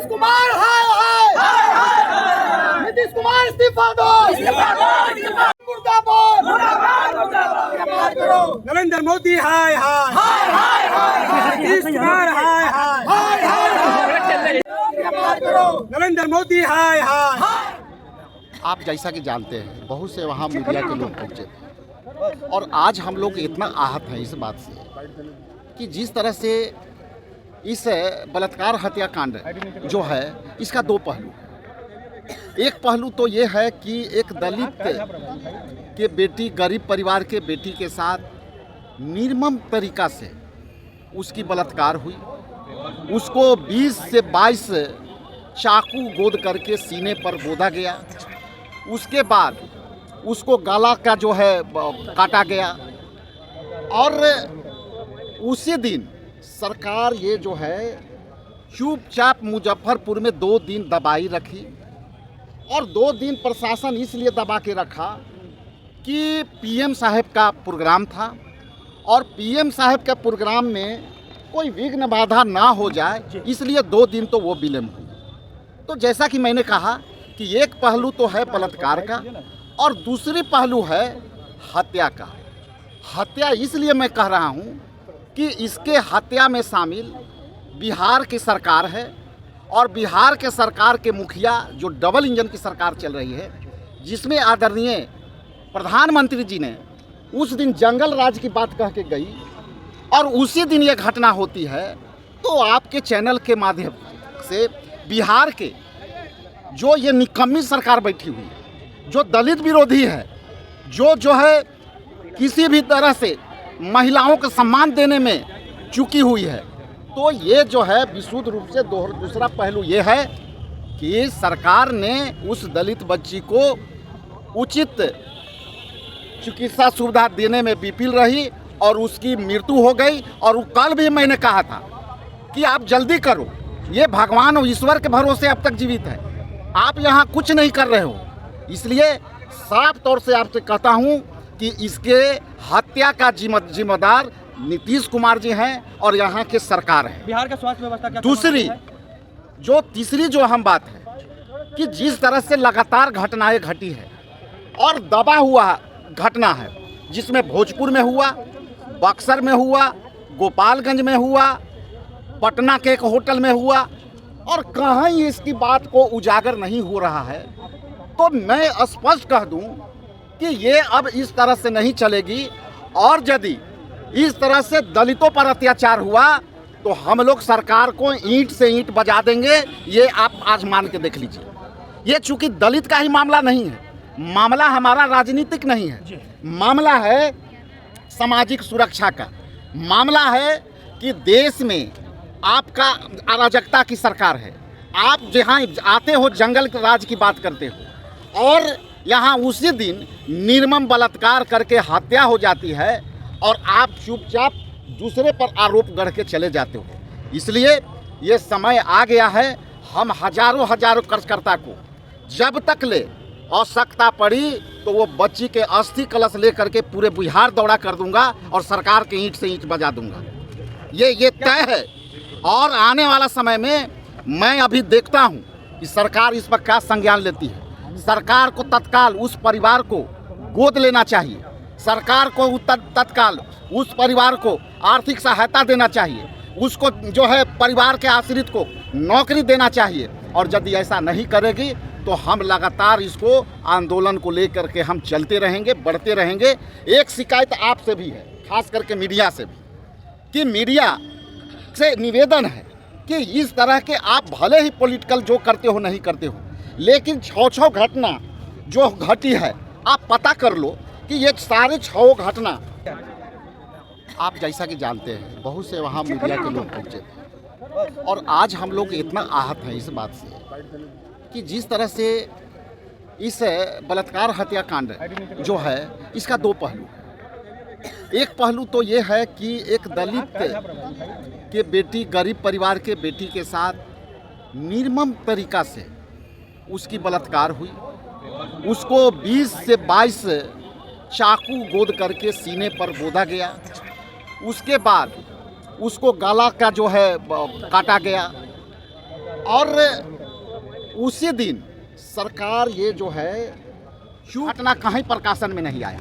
कुमार हाय नीतीश कुमार इस्तीफा दो मुर्दाबाद नरेंद्र मोदी हाय हाय नीतीश कुमार हाय हाय नरेंद्र मोदी हाय हाय। आप जैसा कि जानते हैं बहुत से वहाँ मीडिया के लोग पहुँचे थे और आज हम लोग इतना आहत हैं इस बात से कि जिस तरह से इस बलात्कार हत्याकांड जो है इसका दो पहलू है। एक पहलू तो ये है कि एक दलित के बेटी, गरीब परिवार के बेटी के साथ निर्मम तरीका से उसकी बलात्कार हुई। उसको 20 से 22 चाकू गोद करके सीने पर गोदा गया। उसके बाद उसको गला का जो है काटा गया और उसी दिन सरकार ये जो है चुपचाप मुजफ्फरपुर में 2 दिन दबाई रखी और 2 दिन प्रशासन इसलिए दबा के रखा कि पीएम साहब का प्रोग्राम था और पीएम साहब के प्रोग्राम में कोई विघ्न बाधा ना हो जाए, इसलिए 2 दिन तो वो विलम्ब हुई। तो जैसा कि मैंने कहा कि एक पहलू तो है बलात्कार का और दूसरी पहलू है हत्या का। हत्या इसलिए मैं कह रहा हूँ कि इसके हत्या में शामिल बिहार की सरकार है और बिहार के सरकार के मुखिया जो डबल इंजन की सरकार चल रही है, जिसमें आदरणीय प्रधानमंत्री जी ने उस दिन जंगल राज की बात कह के गई और उसी दिन ये घटना होती है। तो आपके चैनल के माध्यम से बिहार के जो ये निकम्मी सरकार बैठी हुई है, जो दलित विरोधी है, जो है किसी भी तरह से महिलाओं को सम्मान देने में चूकी हुई है, तो ये जो है विशुद्ध रूप से दूसरा पहलू ये है कि सरकार ने उस दलित बच्ची को उचित चिकित्सा सुविधा देने में विफल रही और उसकी मृत्यु हो गई। और कल भी मैंने कहा था कि आप जल्दी करो, ये भगवान और ईश्वर के भरोसे अब तक जीवित है, आप यहाँ कुछ नहीं कर रहे हो। इसलिए साफ तौर से आपसे कहता हूँ कि इसके हत्या का जिम्मेदार नीतीश कुमार जी हैं और यहाँ के सरकार है। बिहार का स्वास्थ्य व्यवस्था क्या तीसरी जो हम बात है कि जिस तरह से लगातार घटनाएं घटी है और दबा हुआ घटना है, जिसमें भोजपुर में हुआ, बक्सर में हुआ, गोपालगंज में हुआ, पटना के एक होटल में हुआ और कहीं इसकी बात को उजागर नहीं हो रहा है, तो मैं स्पष्ट कह दूं कि ये अब इस तरह से नहीं चलेगी। और यदि इस तरह से दलितों पर अत्याचार हुआ तो हम लोग सरकार को ईंट से ईंट बजा देंगे। ये आप आज मान के देख लीजिए। ये चूंकि दलित का ही मामला नहीं है, मामला हमारा राजनीतिक नहीं है, मामला है सामाजिक सुरक्षा का। मामला है कि देश में आपका अराजकता की सरकार है, आप जहाँ आते हो जंगल राज की बात करते हो और यहाँ उसी दिन निर्मम बलात्कार करके हत्या हो जाती है और आप चुपचाप दूसरे पर आरोप गढ़ के चले जाते हो। इसलिए ये समय आ गया है, हम हजारों कार्यकर्ता को जब तक ले आवश्यकता पड़ी तो वो बच्ची के अस्थि कलश लेकर के पूरे बिहार दौड़ा कर दूंगा और सरकार के ईंट से ईंट बजा दूंगा। ये तय है। और आने वाला समय में मैं अभी देखता हूँ कि सरकार इस पर क्या संज्ञान लेती है। सरकार को तत्काल उस परिवार को गोद लेना चाहिए, सरकार को तत्काल उस परिवार को आर्थिक सहायता देना चाहिए, उसको जो है परिवार के आश्रित को नौकरी देना चाहिए। और यदि ऐसा नहीं करेगी तो हम लगातार इसको आंदोलन को लेकर के हम चलते रहेंगे, बढ़ते रहेंगे। एक शिकायत आपसे भी है, खास करके मीडिया से भी, कि मीडिया से निवेदन है कि इस तरह के आप भले ही पॉलिटिकल जो करते हो नहीं करते हो, लेकिन 6 घटना जो घटी है आप पता कर लो कि ये सारे 6 घटना। आप जैसा कि जानते हैं बहुत से वहाँ मीडिया के लोग पहुँचे थे और आज हम लोग इतना आहत हैं इस बात से कि जिस तरह से इस बलात्कार हत्याकांड जो है इसका 2 पहलू है। एक पहलू तो ये है कि एक दलित के बेटी, गरीब परिवार के बेटी के साथ निर्मम तरीका से उसकी बलात्कार हुई। उसको 20 से 22 चाकू गोद करके सीने पर गोदा गया। उसके बाद उसको गला का जो है काटा गया और उसी दिन सरकार ये जो है घटना कहीं प्रकाशन में नहीं आया।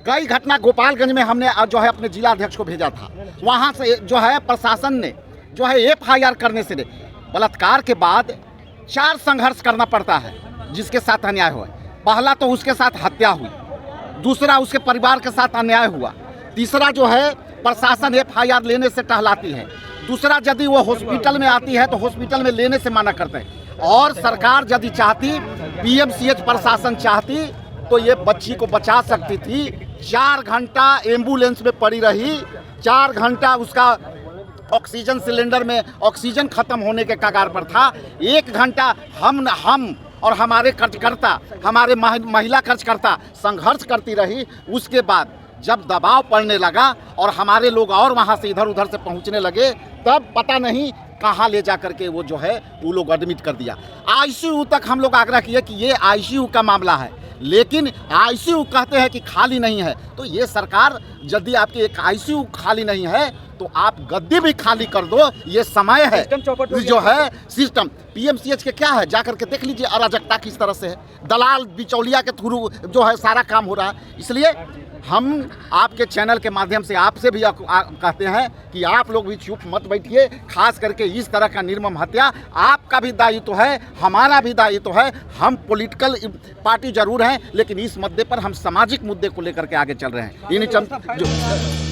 कई घटना गोपालगंज में हमने जो है अपने जिला अध्यक्ष को भेजा था, वहाँ से जो है प्रशासन ने जो है FIR करने से बलात्कार के बाद 4 संघर्ष करना पड़ता है जिसके साथ अन्याय हुआ। पहला तो उसके साथ हत्या हुई, दूसरा उसके परिवार के साथ अन्याय हुआ, तीसरा जो है प्रशासन FIR लेने से टहलाती है, दूसरा यदि वो हॉस्पिटल में आती है तो हॉस्पिटल में लेने से मना करते हैं। और सरकार यदि चाहती, PMCH प्रशासन चाहती तो ये बच्ची को बचा सकती थी। 4 घंटा एम्बुलेंस में पड़ी रही, 4 घंटा उसका ऑक्सीजन सिलेंडर में ऑक्सीजन खत्म होने के कगार पर था। 1 घंटा हम और हमारे कार्यकर्ता, हमारे महिला कार्यकर्ता संघर्ष करती रही। उसके बाद जब दबाव पड़ने लगा और हमारे लोग और वहाँ से इधर उधर से पहुँचने लगे, तब पता नहीं कहाँ ले जा करके वो जो है वो लोग एडमिट कर दिया। ICU तक हम लोग आग्रह किए कि ये ICU का मामला है, लेकिन ICU कहते हैं कि खाली नहीं है। तो ये सरकार, यदि आपकी एक ICU खाली नहीं है तो आप गद्दी भी खाली कर दो। ये समय है जो है सिस्टम PMCH के क्या है, जाकर के देख लीजिए अराजकता किस तरह से है। दलाल बिचौलिया के थ्रू जो है सारा काम हो रहा है। इसलिए हम आपके चैनल के माध्यम से आपसे भी कहते हैं कि आप लोग भी चुप मत बैठिए। खास करके इस तरह का निर्मम हत्या, आपका भी दायित्व है, हमारा भी दायित्व है। हम पॉलिटिकल पार्टी जरूर हैं, लेकिन इस मुद्दे पर हम सामाजिक मुद्दे को लेकर के आगे चल रहे हैं।